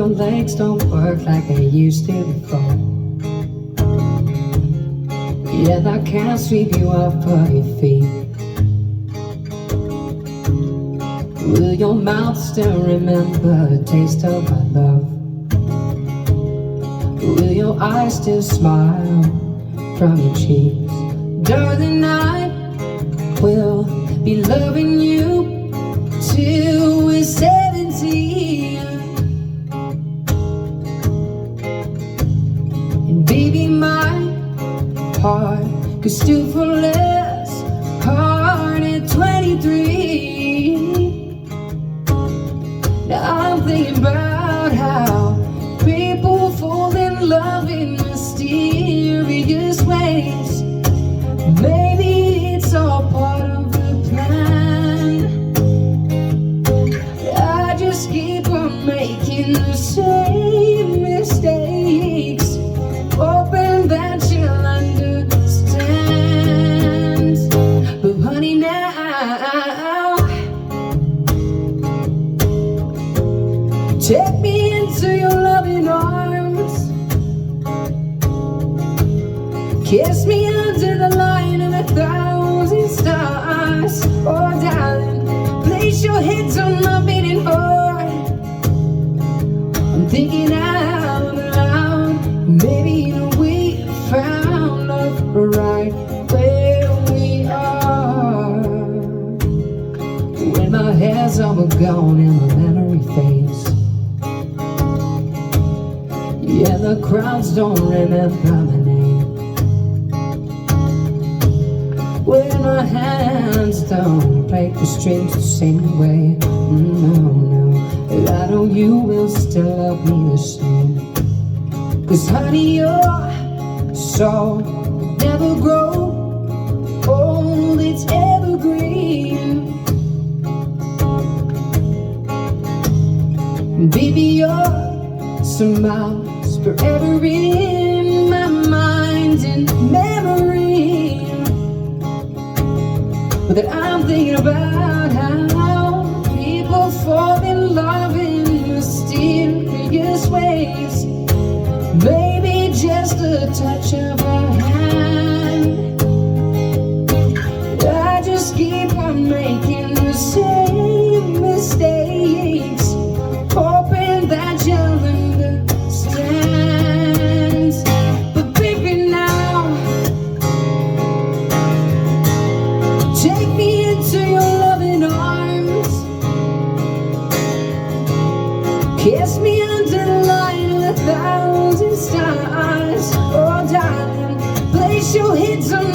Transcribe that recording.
legs don't work like they used to before. Yeah, I can't sweep you off of your feet. Will your mouth still remember the taste of my love? Will your eyes still smile from your cheeks? Darling, I will be loving you till we're 17. And baby, my heart could still fall less hard at 23. Now I'm thinking about how people fall in love in mysterious ways. Maybe it's all part of the plan. I just keep on making the same mistakes, hoping that you'll understand. But honey, now take me into your loving arms. Kiss me under the light of 1,000 stars. Oh darling, place your hands on my beating heart. I'm thinking out loud, maybe we found love right where we are. When my hair's all gone and my memory fades, yeah, the crowds don't remember my name. When my hands don't play the strings the same way. No, I know you will still love me the same. 'Cause honey, your soul never grow old, it's evergreen. Baby, your smile's forever in my mind and memory. But that I'm thinking about how people fall in love in mysterious ways. Maybe just a touch of a hand. I just keep on making the same mistakes, hoping that you'll understand. But baby, now take me into your loving arms. Kiss me under the light of 1,000 stars. Oh darling, place your hands on